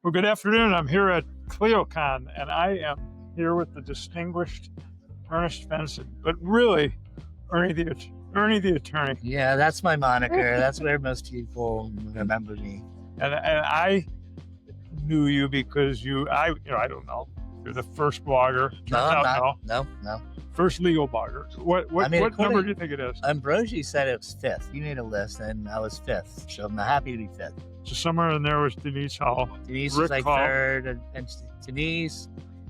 Well, good afternoon. I'm here at CleoCon, and I am here with the distinguished Ernie Svenson, but really, Ernie the attorney. Yeah, that's my moniker. That's where most people remember me. And I knew you because I don't know. You're the first blogger. No. First legal blogger. What number do you think it is? Ambrosi said it was fifth. You made a list, and I was fifth. So I'm happy to be fifth. So somewhere in there was Denise Hall. Denise Rick was like Hall. third, and Denise,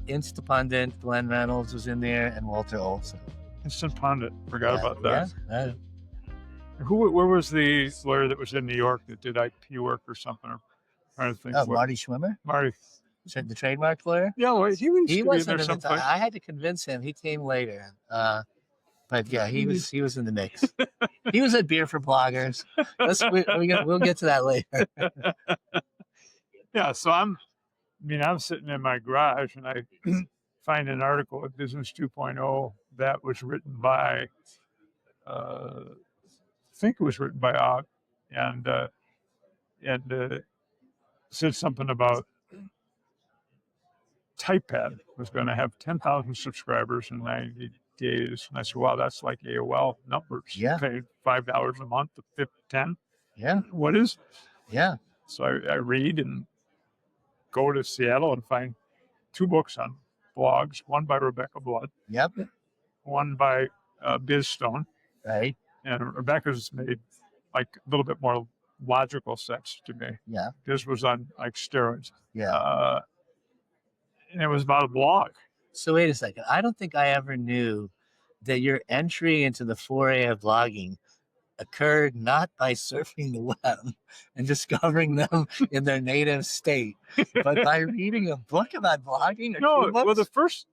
Instant Pundit, Glenn Reynolds was in there, and Walter Olson. Instant Pundit. Forgot about that. Yeah. Where was the lawyer that was in New York that did IP work or something? I'm trying to think. Marty Schwimmer? Marty. The trademark lawyer? Yeah, well, he wasn't in the time. I had to convince him. He came later. But yeah, he was in the mix. He was at Beer for Bloggers. We'll get to that later. Yeah, so I'm sitting in my garage and I find an article at Business 2.0 that was written by, I think it was written by Og, and said something about TypePad was going to have 10,000 subscribers in 90 days. And I said, wow, that's like AOL numbers. Yeah. Pay $5 a month to 10. Yeah. What is? Yeah. So I read and go to Seattle and find 2 books on blogs, one by Rebecca Blood. Yep. One by Biz Stone. Right. And Rebecca's made like a little bit more logical sense to me. Yeah. This was on like steroids. Yeah. And it was about a blog. So wait a second. I don't think I ever knew that your entry into the foray of blogging occurred not by surfing the web and discovering them in their native state, but by reading a book about blogging. No, well, the first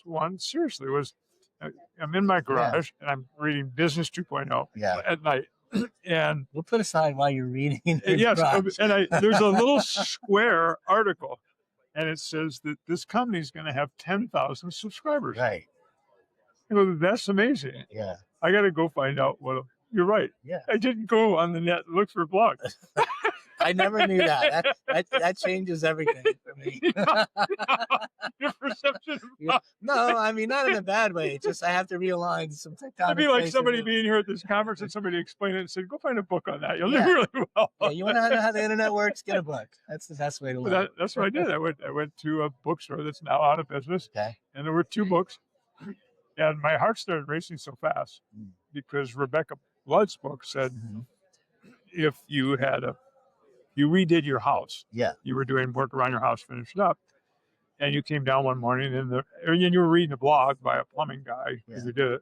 one, seriously, was I'm in my garage and I'm reading Business 2.0 at night. And we'll put aside why you're reading. Yes, and there's a little square article. And it says that this company is going to have 10,000 subscribers. Right. That's amazing. Yeah. I got to go find out what. You're right. Yeah. I didn't go on the net and look for blogs. I never knew that. That changes everything for me. Your perception. No, I mean, not in a bad way. It's just I have to realign some tectonic. It'd be like somebody being here at this conference and somebody explained it and said, go find a book on that. You'll do really well. Yeah, you want to know how the internet works? Get a book. That's the best way to learn. That's what I did. I went to a bookstore that's now out of business. Okay. And there were 2 books. And my heart started racing so fast because Rebecca Blood's book said if you redid your house, you were doing work around your house, finished up, and you came down one morning and you were reading a blog by a plumbing guy who did it.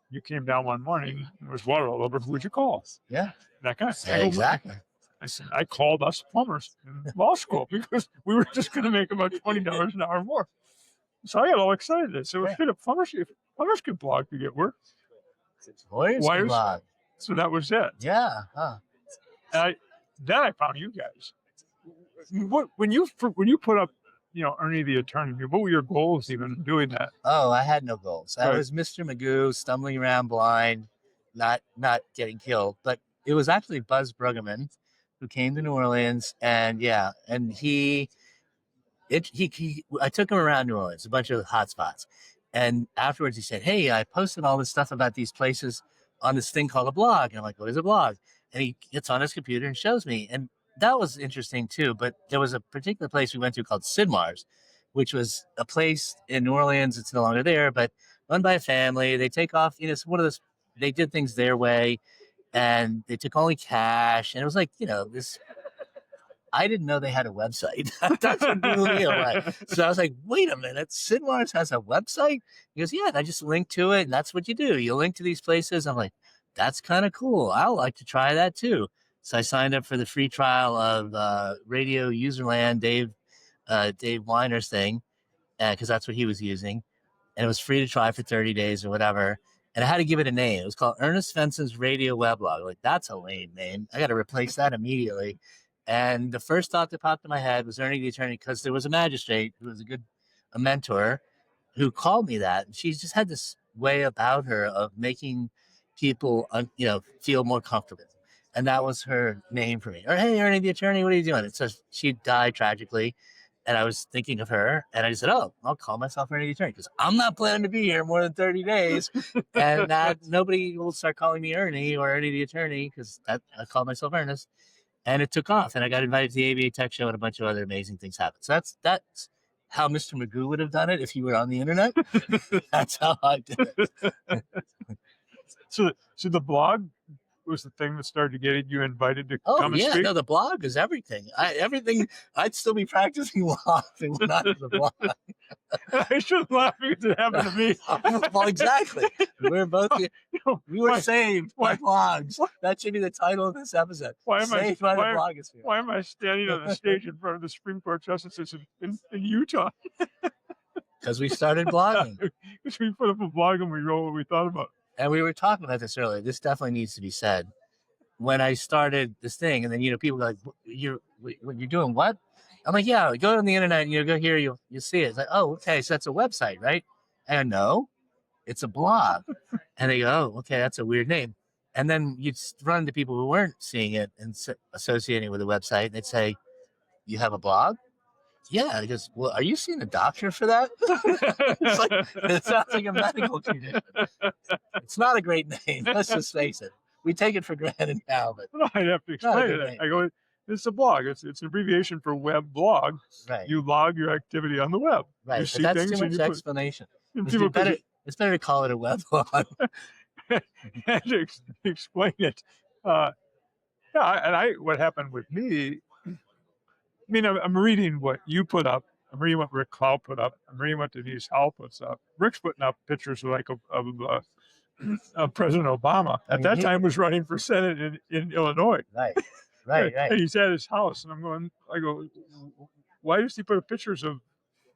You came down one morning and there was water all over. Who'd you call? Yeah, that guy. Yeah, exactly. I said I called us plumbers in law school because we were just going to make about $20 an hour more. So I got all excited. I said, "Well, plumbers can blog to get work." Blog. So that was it. Yeah. Huh. Then I found you guys. When you put up, Ernie the attorney, what were your goals even doing that? Oh, I had no goals. I was Mr. Magoo, stumbling around blind, not getting killed. But it was actually Buzz Bruggeman who came to New Orleans, and I took him around New Orleans, a bunch of hot spots. And afterwards he said, hey, I posted all this stuff about these places on this thing called a blog. And I'm like, what is a blog? And he gets on his computer and shows me. And that was interesting too. But there was a particular place we went to called Sidmar's, which was a place in New Orleans. It's no longer there, but run by a family. They take off, it's one of those, they did things their way and they took only cash. And it was like, this, I didn't know they had a website. That's what blew me away. So I was like, wait a minute, Sidmar's has a website? He goes, yeah, I just linked to it. And that's what you do. You link to these places. I'm like, that's kind of cool. I'd like to try that too. So I signed up for the free trial of Radio Userland, Dave Weiner's thing, because that's what he was using. And it was free to try for 30 days or whatever. And I had to give it a name. It was called Ernie Svenson's Radio Weblog. Like, that's a lame name. I got to replace that immediately. And the first thought that popped in my head was Ernie the attorney, because there was a magistrate who was a mentor who called me that. And she just had this way about her of making people, feel more comfortable. And that was her name for me. Or, hey, Ernie the attorney, what are you doing? It says she died tragically. And I was thinking of her, and I just said, "Oh, I'll call myself Ernie the attorney because I'm not planning to be here more than 30 days, and nobody will start calling me Ernie or Ernie the attorney because I call myself Ernest." And it took off, and I got invited to the ABA Tech Show, and a bunch of other amazing things happened. So that's how Mr. Magoo would have done it if he were on the internet. That's how I did it. So the blog was the thing that started getting you invited to come and speak? No, the blog is everything. I'd still be practicing law if it were not for the blog. I shouldn't laugh because it happened to me. Well, exactly. We were saved by blogs. That should be the title of this episode. Saved by the blogosphere. Why am I standing on the stage in front of the Supreme Court justices in Utah? Because we started blogging. Because we put up a blog and we wrote what we thought about. And we were talking about this earlier. This definitely needs to be said. When I started this thing, and then people are like, "You're doing what?" I'm like, "Yeah, go on the internet. And, go here. You'll see it." It's like, "Oh, okay, so that's a website, right?" And no, it's a blog. And they go, "Oh, okay, that's a weird name." And then you'd run into people who weren't seeing it and associating it with a website. And they'd say, "You have a blog?" Yeah. He goes, "Well, are you seeing a doctor for that?" It's like, it sounds like a medical condition. It's not a great name. Let's just face it. We take it for granted now, but no, I'd have to explain it. I go, it's a blog. It's an abbreviation for web blog. Right. You log your activity on the web. Right. You see but that's things too much explanation. It's better to call it a web blog. And to explain it. What happened with me, I mean, I'm reading what you put up. I'm reading what Rick Clow put up. I'm reading what Denise Howell puts up. Rick's putting up pictures of President Obama. At that time was running for Senate in Illinois. Right. And he's at his house. And I go, why does he put up pictures of,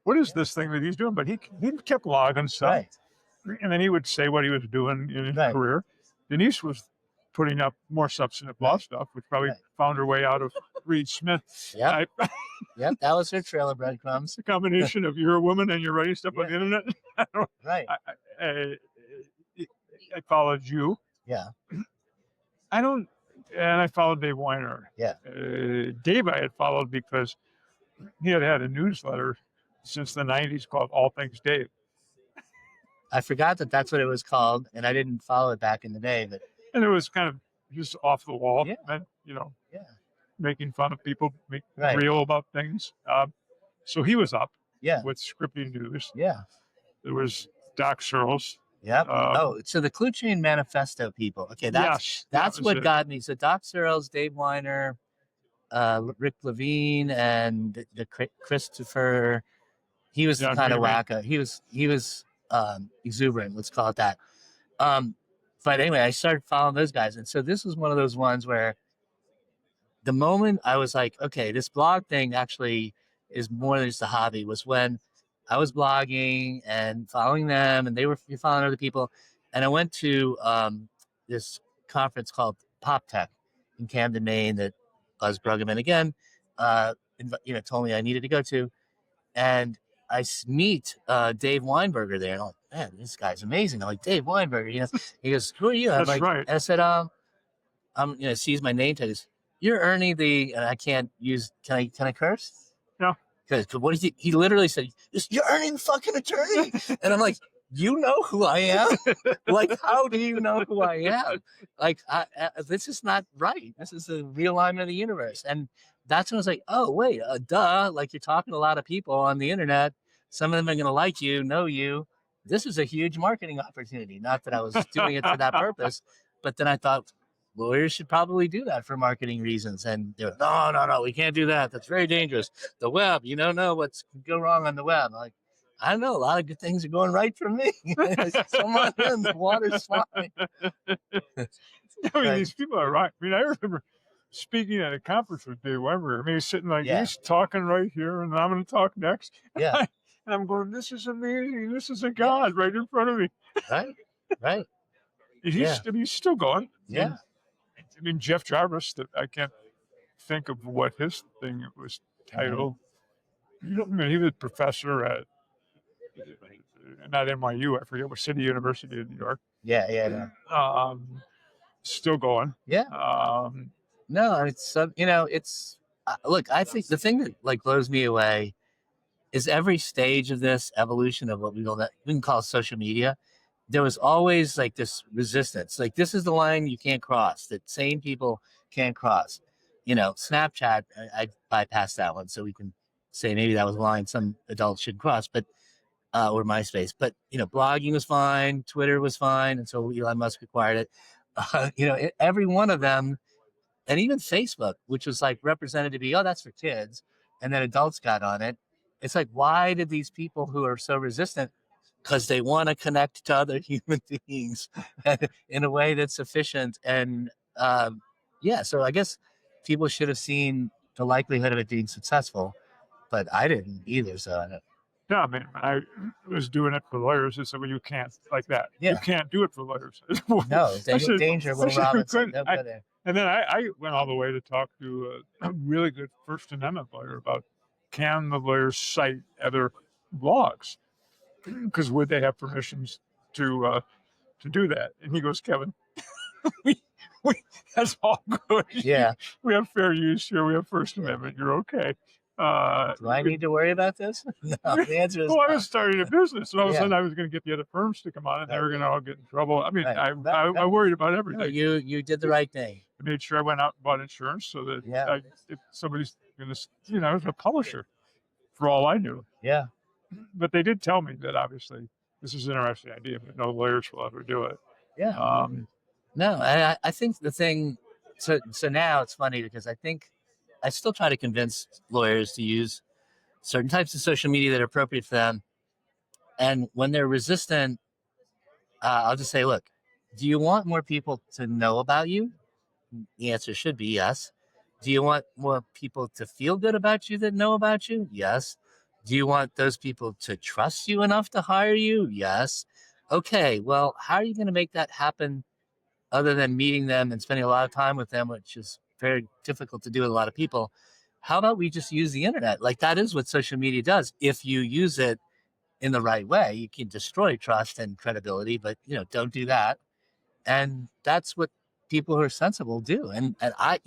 what is this thing that he's doing? But he kept logging stuff. Right. And then he would say what he was doing in his career. Denise was putting up more substantive law stuff, which probably found her way out of Reed Smith. Yep. Yep, that was her trail of breadcrumbs. The combination of you're a woman and you're writing stuff on the internet. Right. I followed you. Yeah. And I followed Dave Weiner. Yeah. Dave I had followed because he had a newsletter since the 90s called All Things Dave. I forgot that's what it was called, and I didn't follow it back in the day. And it was kind of just off the wall, and making fun of people, real about things. So he was up with scripting news. Yeah. There was Doc Searles. Yep. So the Clue Chain Manifesto people. Okay, that's what got me. So Doc Searles, Dave Weiner, Rick Levine, and the Christopher. He was kind of wacko. He was exuberant. Let's call it that. But anyway, I started following those guys, and so this was one of those ones where the moment I was like, okay, this blog thing actually is more than just a hobby, was when I was blogging and following them, and they were following other people. And I went to this conference called Pop Tech in Camden, Maine, that Buzz Bruggeman again, told me I needed to go to. And I meet Dave Weinberger there, and I'm like, man, this guy's amazing. I'm like, Dave Weinberger, he goes, who are you? I'm That's right. And I said, I'm, sees my name tag. You're Ernie and I can't use, can I curse? No. Because what he literally said, you're Ernie the fucking attorney. And I'm like, you know who I am? Like, how do you know who I am? Like, this is not right. This is a realignment of the universe. And that's when I was like, oh, wait, duh. Like, you're talking to a lot of people on the internet. Some of them are going to like you, know you. This is a huge marketing opportunity. Not that I was doing it for that purpose, but then I thought lawyers should probably do that for marketing reasons. And they're like, no, we can't do that. That's very dangerous. The web, you don't know what's go wrong on the web. I'm like, I don't know. A lot of good things are going right for me. Someone in the water's fine. I mean, these people are right. I mean, I remember speaking at a conference with Dave Weber. I mean, he's sitting like he's talking right here, and I'm going to talk next. Yeah. And I'm going, this is amazing. This is a God right in front of me. Right. He's still going. Yeah. I mean, Jeff Jarvis, I can't think of what his thing was titled. I mean, he was a professor at, not NYU, I forget what city, University of New York. Yeah. still going. Yeah. No, it's look, I think the thing that like blows me away is every stage of this evolution of what we can call social media. There was always like this resistance. Like this is the line you can't cross. That sane people can't cross. Snapchat, I bypassed that one, so we can say maybe that was a line some adults should cross, but or MySpace. But blogging was fine, Twitter was fine, and so Elon Musk acquired it. Every one of them, and even Facebook, which was like represented to be, oh, that's for kids, and then adults got on it. It's like, why did these people who are so resistant? Because they want to connect to other human beings in a way that's efficient. And so I guess people should have seen the likelihood of it being successful, but I didn't either. So I don't. Yeah, I mean, when I was doing it for lawyers, they said, well, you can't like that. Yeah. You can't do it for lawyers. No, danger, Will Robinson. Don't go there. And then I went all the way to talk to a really good First Amendment lawyer about, can the lawyers cite other blogs? Because would they have permissions to do that? And he goes, Kevin, we that's all good. Yeah. We have fair use here. We have First Amendment. You're okay. Do I need to worry about this? No, the answer is well, I was starting a business, and all of a Yeah. sudden I was going to get the other firms to come on, and they were going to all get in trouble. I mean, Right. I worried about everything. No, you did the right thing. I made sure I went out and bought insurance so that if somebody's going to, I was a publisher for all I knew. Yeah. But they did tell me that obviously this is an interesting idea, but no lawyers will ever do it. Yeah. No, I think the thing. So now it's funny because I think I still try to convince lawyers to use certain types of social media that are appropriate for them. And when they're resistant, I'll just say, look, do you want more people to know about you? The answer should be yes. Do you want more people to feel good about you that know about you? Yes. Do you want those people to trust you enough to hire you? Yes. Okay, well, how are you going to make that happen other than meeting them and spending a lot of time with them, which is very difficult to do with a lot of people? How about we just use the internet? Like that is what social media does. If you use it in the right way, you can destroy trust and credibility, but don't do that. And that's what people who are sensible do. And I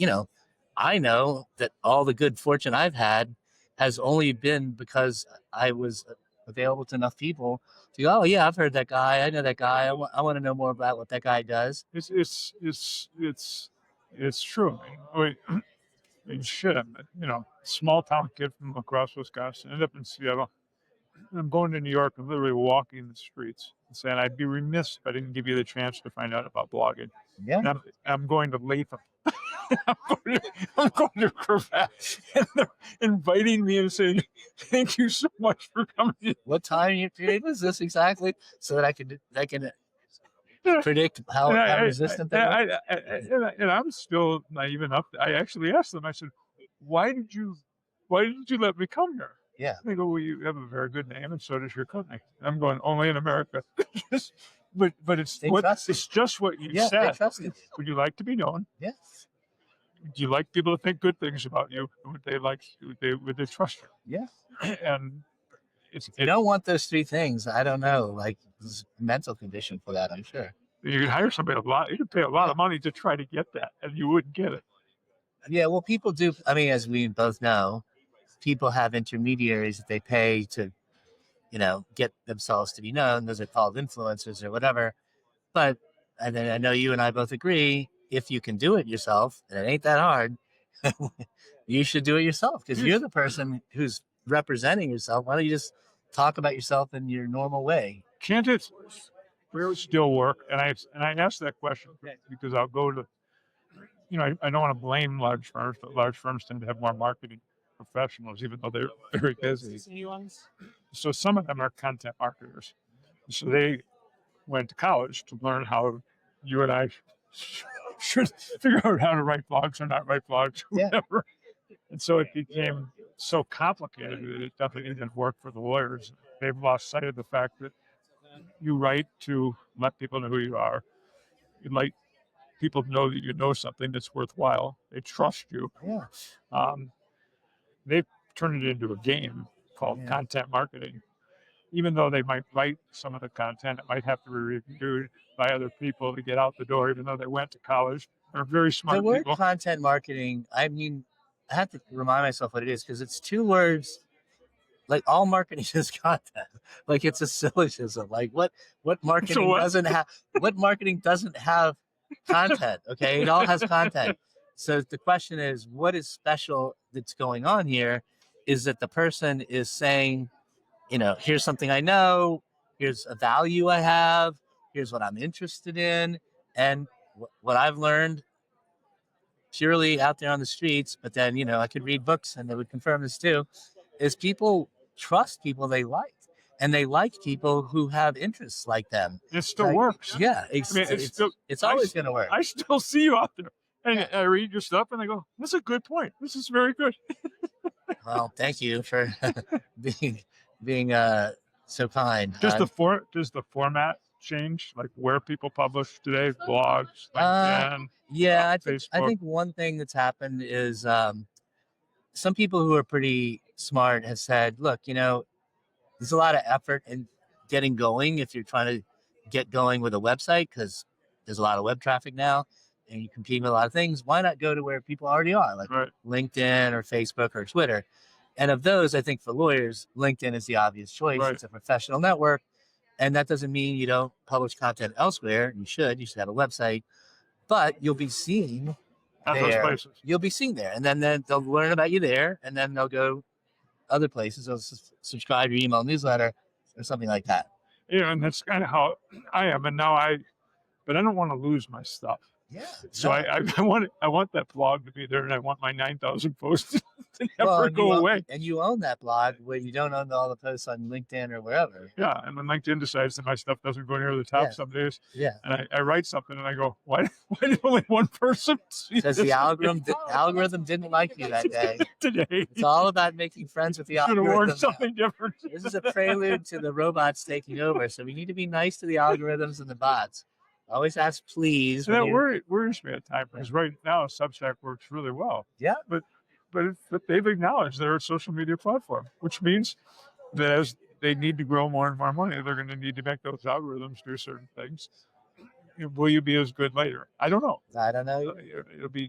know that all the good fortune I've had has only been because I was available to enough people to go, oh yeah, I've heard that guy. I know that guy. I want to know more about what that guy does. It's true. I mean, shit, I'm small town kid from across Wisconsin, ended up in Seattle. I'm going to New York and literally walking the streets and saying, I'd be remiss if I didn't give you the chance to find out about blogging. Yeah. And I'm going to Latham. I'm going to Cravat. And they're inviting me and saying, thank you so much for coming. What time period was this exactly? So that I can predict how resistant they are. And I'm still naive enough. I actually asked them, I said, why did you let me come here? Yeah. They go, well, you have a very good name, and so does your company. I'm going, only in America. but it's just what you said. They trust you. Would you like to be known? Yes. Do you like people to think good things about you? Would they trust you? Yeah. And you don't want those three things. I don't know, like there's a mental condition for that, I'm sure. You could hire somebody you could pay a lot of money to try to get that, and you wouldn't get it. Yeah, well, people do. I mean, as we both know, people have intermediaries that they pay to, get themselves to be known. Those are called influencers or whatever. But I know you and I both agree, if you can do it yourself, and it ain't that hard, you should do it yourself because you're the person who's representing yourself. Why don't you just talk about yourself in your normal way? Can't it still work? And I asked that question because I'll go to, I don't want to blame large firms, but large firms tend to have more marketing professionals, even though they're very busy. So some of them are content marketers. So they went to college to learn how you and I should figure out how to write blogs or not write blogs, whatever. And so it became so complicated that it definitely didn't work for the lawyers. They've lost sight of the fact that you write to let people know who you are. You like people to know that you know something that's worthwhile. They trust you. Yeah. They've turned it into a game called content marketing. even though they might write some of the content, it might have to be reviewed by other people to get out the door, even though they went to college. They're very smart The word people. content marketing, I mean, I have to remind myself what it is because it's two words. Like all marketing is content. Like it's a syllogism. Like what marketing doesn't have content. Okay, it all has content. So the question is, what is special that's going on here? Is that the person is saying, here's something I know, here's a value I have, here's what I'm interested in, and what I've learned purely out there on the streets. But then I could read books and they would confirm this too. Is people trust people they like, and they like people who have interests like them. It still works. Yeah, it's always going to work. I still see you out there, and I read your stuff, and I go, "That's a good point. This is very good." Well, thank you for being so kind. Does the format change, like where people publish today? Blogs, LinkedIn, yeah, Facebook. I think one thing that's happened is some people who are pretty smart have said, look, there's a lot of effort in getting going if you're trying to get going with a website, because there's a lot of web traffic now and you compete with a lot of things. Why not go to where people already are, like LinkedIn or Facebook or Twitter? And of those, I think for lawyers, LinkedIn is the obvious choice. It's a professional network. And that doesn't mean you don't publish content elsewhere. You should have a website, but you'll be seen at those places. You'll be seen there. And then they'll learn about you there, and then they'll go other places. They'll subscribe to your email newsletter or something like that. Yeah, and that's kind of how I am. And now but I don't want to lose my stuff. Yeah. So I want that blog to be there, and I want my 9,000 posts to never go away. And you own that blog where you don't own all the posts on LinkedIn or wherever. Yeah, and when LinkedIn decides that my stuff doesn't go near the top some days, and I write something and I go, why did only one person see Because the algorithm didn't like you that day. Today. It's all about making friends with the algorithm. Should have worn something different. This is a prelude to the robots taking over, so we need to be nice to the algorithms and the bots. Always ask please. And that worries me at times, because right now Substack works really well. Yeah. But they've acknowledged they're a social media platform, which means that as they need to grow more and more money, they're going to need to make those algorithms do certain things. Will you be as good later? I don't know. I don't know. It'll be,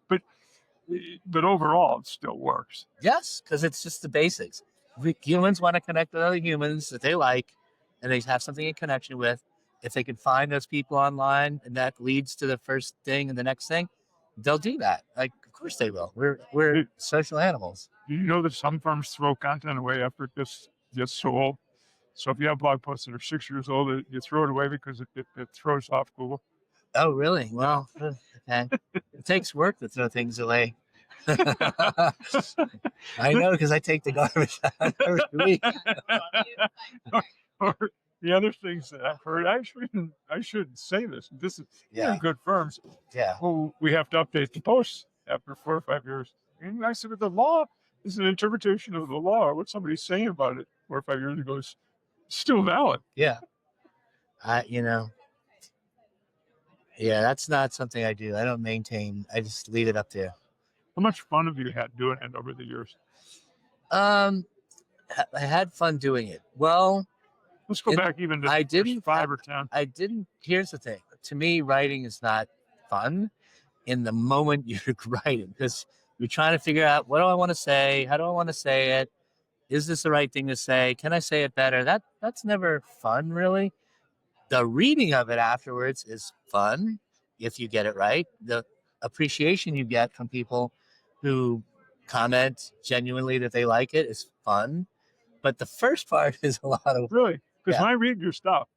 but overall, it still works. Yes, because it's just the basics. Humans want to connect with other humans that they like, and they have something in connection with. If they can find those people online, and that leads to the first thing and the next thing, they'll do that. Like, of course they will. We're social animals. Do you know that some firms throw content away after it gets sold? So if you have blog posts that are 6 years old, you throw it away because it throws off Google. Oh, really? Well, okay. It takes work to throw things away. I know, because I take the garbage out every week. Or the other things that I've heard, I shouldn't say this. This is good firms. Yeah. Well, we have to update the posts after 4 or 5 years. And I said, but the law is an interpretation of the law. What somebody's saying about it 4 or 5 years ago is still valid. Yeah. Yeah, that's not something I do. I don't maintain. I just leave it up there. How much fun have you had doing it over the years? I had fun doing it. Well, let's go back even to 5 or 10. Here's the thing. To me, writing is not fun in the moment you're writing, because you're trying to figure out, what do I want to say? How do I want to say it? Is this the right thing to say? Can I say it better? That's never fun, really. The reading of it afterwards is fun if you get it right. The appreciation you get from people who comment genuinely that they like it is fun. But the first part is a lot of... Really? Because when I read your stuff,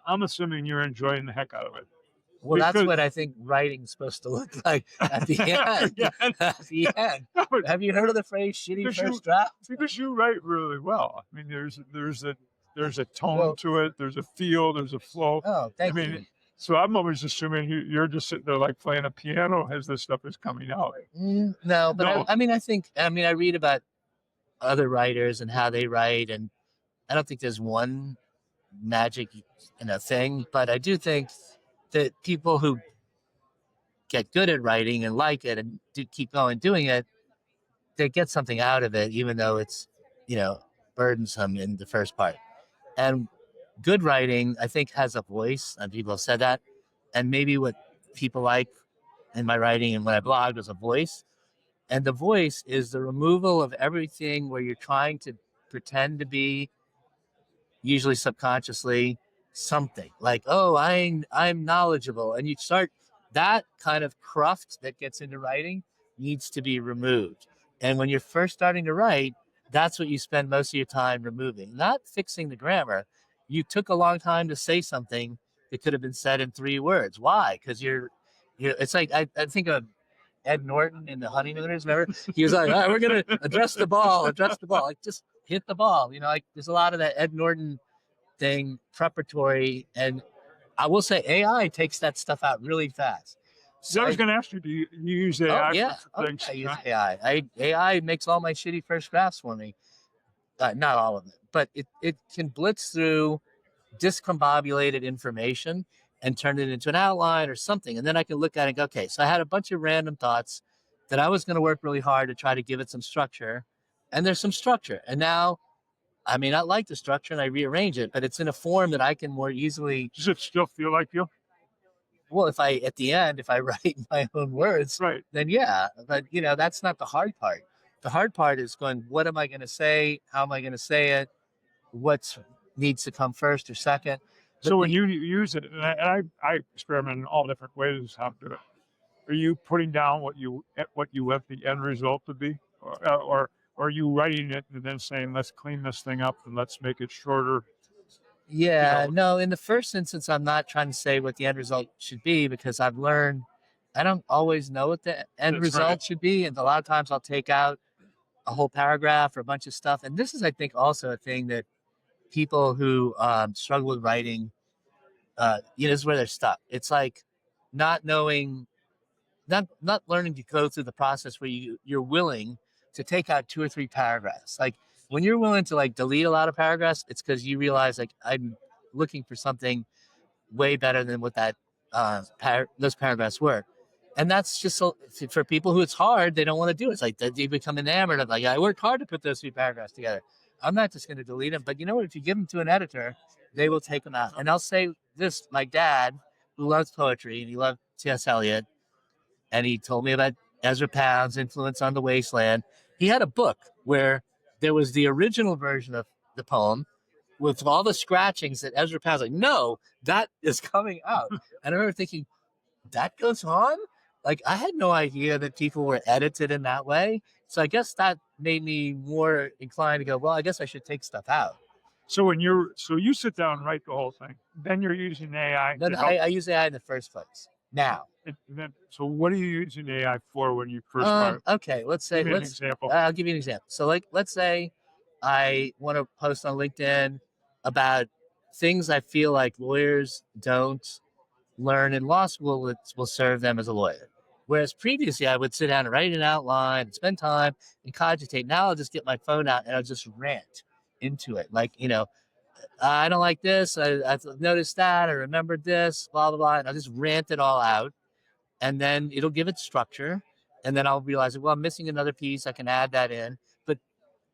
I'm assuming you're enjoying the heck out of it. Well, that's what I think writing's supposed to look like at the end. At the end. Have you heard of the phrase "shitty first draft"? Because you write really well. I mean, there's a tone to it. There's a feel. There's a flow. Oh, thank you. So I'm always assuming you're just sitting there like playing a piano as this stuff is coming out. No, but I read about other writers and how they write, and I don't think there's one magic thing, but I do think that people who get good at writing and like it and do keep going doing it, they get something out of it, even though it's burdensome in the first part. And good writing, I think, has a voice, and people have said that. And maybe what people like in my writing and when I blogged was a voice. And the voice is the removal of everything where you're trying to pretend to be, usually subconsciously, something like, oh, I'm knowledgeable. And you start, that kind of cruft that gets into writing needs to be removed. And when you're first starting to write, that's what you spend most of your time removing, not fixing the grammar. You took a long time to say something that could have been said in 3 words. Why? Because it's like, I think of Ed Norton in the Honeymooners. Remember, he was like, "All right, we're gonna address the ball, like just hit the ball." Like there's a lot of that Ed Norton thing preparatory, and I will say AI takes that stuff out really fast. So I was going to ask you, do you use AI for things? I use AI. AI makes all my shitty first drafts for me. Not all of it, but it can blitz through discombobulated information and turn it into an outline or something. And then I can look at it and go, okay, so I had a bunch of random thoughts that I was going to work really hard to try to give it some structure. And there's some structure. And now I may not like the structure and I rearrange it, but it's in a form that I can more easily. Does it still feel like you? Well, at the end, if I write my own words, right, then yeah, but that's not the hard part. The hard part is going, what am I going to say? How am I going to say it? What needs to come first or second? So when you use it, and I experiment in all different ways how to do it. Are you putting down what you want the end result to be, or are you writing it and then saying, let's clean this thing up and let's make it shorter? Yeah, no, in the first instance, I'm not trying to say what the end result should be because I've learned I don't always know what the end result should be. And a lot of times I'll take out a whole paragraph or a bunch of stuff. And this is, I think, also a thing that people who struggle with writing, is where they're stuck. It's like not knowing, not learning to go through the process where you're willing to take out 2 or 3 paragraphs. Like when you're willing to like delete a lot of paragraphs, it's because you realize like I'm looking for something way better than what that those paragraphs were. And that's just so for people who it's hard, they don't want to do it. It's like they become enamored of like, I worked hard to put those 3 paragraphs together. I'm not just going to delete them, but you know what? If you give them to an editor, they will take them out. And I'll say this, my dad, who loves poetry and he loved T.S. Eliot, and he told me about Ezra Pound's influence on the wasteland. He had a book where there was the original version of the poem with all the scratchings that Ezra Pound's like, no, that is coming out. And I remember thinking, that goes on? Like, I had no idea that people were edited in that way. So I guess that made me more inclined to go, well, I guess I should take stuff out. So you sit down and write the whole thing. Then you're using AI. No, I use AI in the first place. Now. So what are you using AI for when you first start? Okay, let's say, give me an example. I'll give you an example. So let's say I want to post on LinkedIn about things I feel like lawyers don't learn in law school that will serve them as a lawyer. Whereas previously I would sit down and write an outline and spend time and cogitate. Now I'll just get my phone out and I'll just rant into it. Like, I don't like this. I've noticed that. I remembered this, blah, blah, blah. And I'll just rant it all out. And then it'll give it structure. And then I'll realize, well, I'm missing another piece. I can add that in. But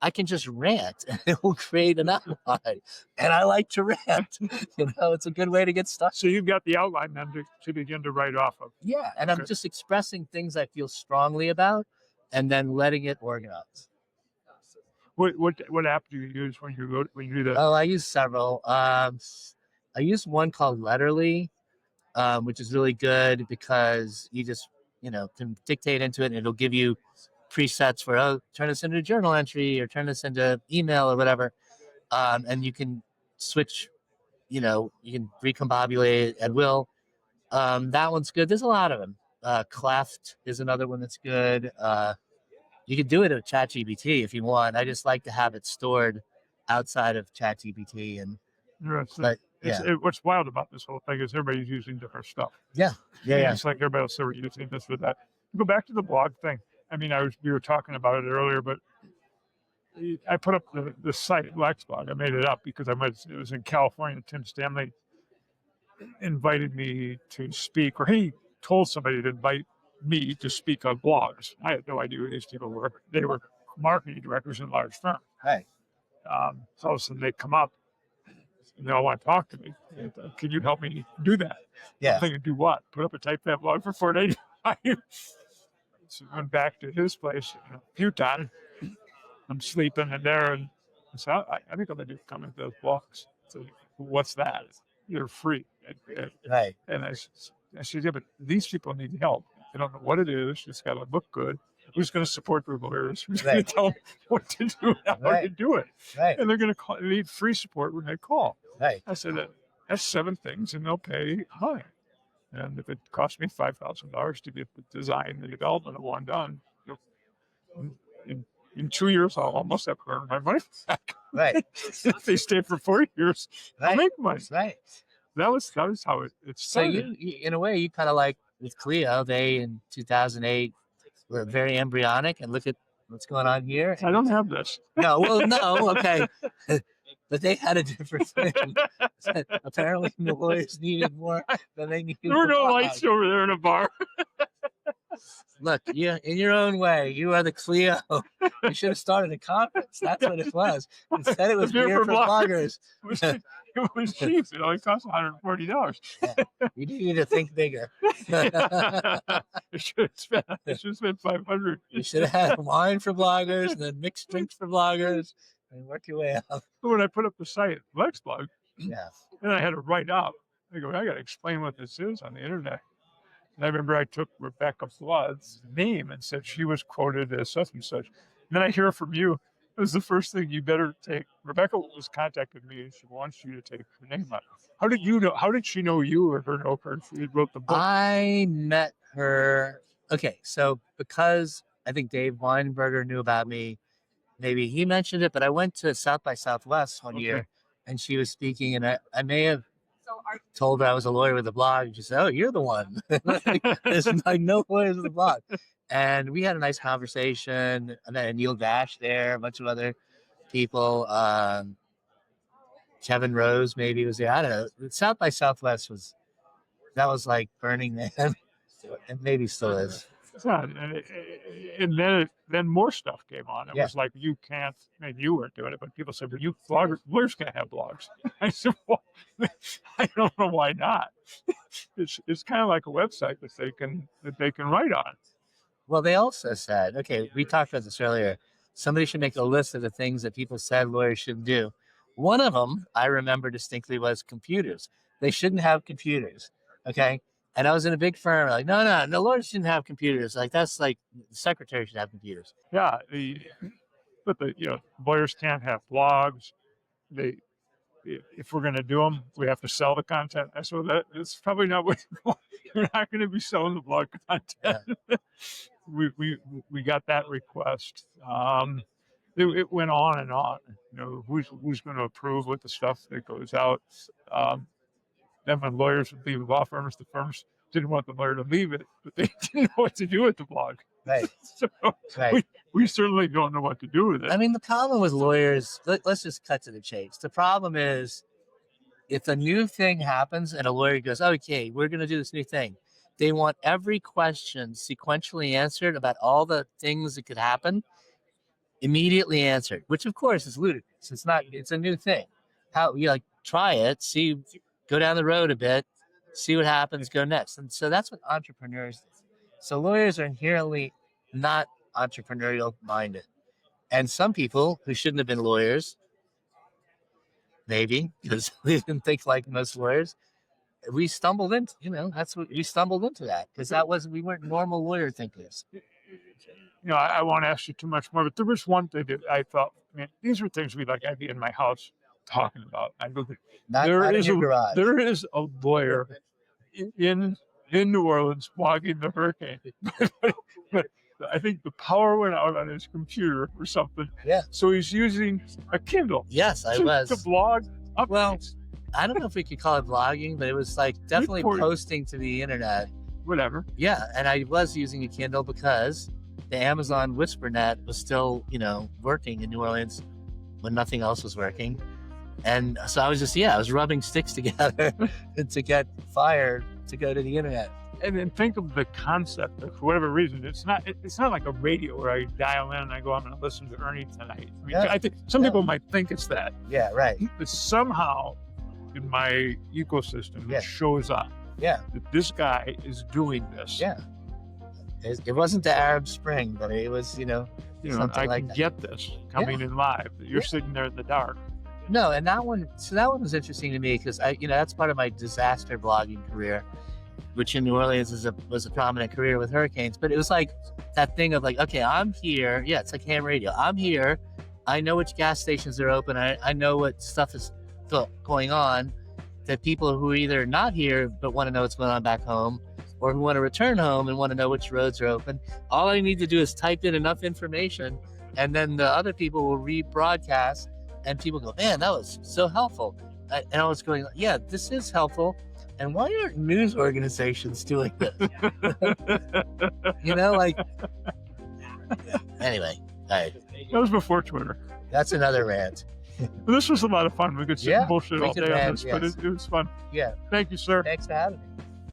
I can just rant and it will create an outline. And I like to rant. It's a good way to get started. So you've got the outline then to begin to write off of. Yeah. And I'm just expressing things I feel strongly about and then letting it organize. What app do you use when you do that? Oh, I use several. I use one called Letterly, which is really good because you just, can dictate into it and it'll give you presets for, turn this into a journal entry or turn this into email or whatever. And you can switch, you can recombobulate at will. That one's good. There's a lot of them. Cleft is another one that's good. You can do it with ChatGPT if you want. I just like to have it stored outside of ChatGPT. What's wild about this whole thing is everybody's using different stuff. Yeah. It's like everybody else are using this with that. Go back to the blog thing. I mean, we were talking about it earlier, but I put up the site Lexblog. I made it up because it was in California. Tim Stanley invited me to speak, or he told somebody to invite me to speak on blogs. I had no idea who these people were. They were marketing directors in large firms. Hey. So all of a sudden they come up. And they all want to talk to me. Can you help me do that? Yeah. I'm thinking, do what? Put up a typed blog for $4.95. So I went back to his place in Puton. I'm sleeping in there, and so I think I'm gonna do come into those blogs. So what's that? You're free. Right. And I said, yeah, but these people need help. They don't know what it is. It's got to look good. Who's going to support their lawyers? Who's going to tell them what to do and how to do it? Right. And they're going to need free support when they call. Right. I said, that's 7 things, and they'll pay high. And if it costs me $5,000 to get the design, the development of one done, in 2 years, I'll almost have to earn my money back. Right. If they stay for 4 years, I'll make money. Right. That was how it started. So you, in a way, you kind of like with Clio, they in 2008 were very embryonic, and look at what's going on here. I don't have this. No, well, no, okay. But they had a different thing. Apparently, the lawyers needed more than they needed. There were no lights over there in a bar. Look, you in your own way, you are the Clio. You should have started a conference. That's what it was. Instead, it was beer for bloggers. It was cheap. It only cost $140. Yeah. You do need to think bigger. It should have spent $500. You should have had wine for bloggers, and then mixed drinks for bloggers, and work your way up. When I put up the site, LexBlog, Yeah. and I had to write out. I got to explain what this is on the internet. And I remember I took Rebecca Flood's name and said she was quoted as such and such. And then I hear from you, it was the first thing you better take. Rebecca was contacted me and she wants you to take her name out. How did you know? How did she know you or her know her? She wrote the book. I met her. Okay, so because I think Dave Weinberger knew about me, maybe he mentioned it, but I went to South by Southwest one year and she was speaking, and I may have told her I was a lawyer with a blog, and she said, "Oh, you're the one." There's like no lawyers with a blog. And we had a nice conversation. I met Neil Dash there, a bunch of other people. Kevin Rose maybe was there. I don't know. South by Southwest was like Burning Man, and maybe still is. Yeah, and then more stuff came on. It was like, you can't, maybe you weren't doing it, but people said, well, lawyers can't have blogs. I said, well, I don't know why not. It's kind of like a website that they can write on. Well, they also said, okay, we talked about this earlier. Somebody should make a list of the things that people said lawyers shouldn't do. One of them I remember distinctly was computers. They shouldn't have computers. Okay. And I was in a big firm, like, no, lawyers shouldn't have computers. Like, that's like, the secretary should have computers. Yeah, but lawyers can't have blogs. If we're going to do them, we have to sell the content. So that's probably not what you're not going to be selling the blog content. Yeah. we got that request. It went on and on. Who's going to approve with the stuff that goes out? Then when lawyers would leave law firms, the firms didn't want the lawyer to leave it, but they didn't know what to do with the blog. Right. So we certainly don't know what to do with it. I mean, the problem with lawyers, let's just cut to the chase. The problem is, if a new thing happens and a lawyer goes, okay, we're going to do this new thing, they want every question sequentially answered about all the things that could happen, immediately answered, which of course is ludicrous. It's a new thing. Try it, see, go down the road a bit, see what happens, go next. And so that's what entrepreneurs do. So lawyers are inherently not entrepreneurial minded. And some people who shouldn't have been lawyers, maybe, because we didn't think like most lawyers, we stumbled into, we stumbled into that because we weren't normal lawyer thinkers. I won't ask you too much more, but there was one thing that I thought, these are things I'd be in my house talking about. I go, there is a lawyer in New Orleans blogging the hurricane. But I think the power went out on his computer or something. Yeah. So he's using a Kindle. Yes, I was. To blog updates. Well, I don't know if we could call it blogging, but it was like definitely posting to the internet. Whatever. Yeah, and I was using a Kindle because the Amazon WhisperNet was still, working in New Orleans when nothing else was working. And so I was rubbing sticks together to get fired to go to the internet. And then think of the concept. For whatever reason, it's not like a radio where I dial in and I go, I'm going to listen to Ernie tonight. I think some people might think it's that. Yeah, right. But somehow in my ecosystem, Yeah. it shows up Yeah. that this guy is doing this. Yeah. It wasn't the Arab Spring, but it was, something I like can that. get this coming in live. You're sitting there in the dark. No, and that one was interesting to me because that's part of my disaster blogging career, which in New Orleans was a prominent career with hurricanes. But it was like that thing of like, okay, I'm here. Yeah, it's like ham radio. I'm here. I know which gas stations are open. I know what stuff is going on. That people who are either not here but want to know what's going on back home, or who want to return home and want to know which roads are open. All I need to do is type in enough information, and then the other people will rebroadcast, and people go, man, that was so helpful. And I was going, yeah, this is helpful. And why aren't news organizations doing this? Anyway, all right. That was before Twitter. That's another rant. This was a lot of fun. We could sit and bullshit all day on this, but it was fun. Yeah. Thank you, sir. Thanks for having me.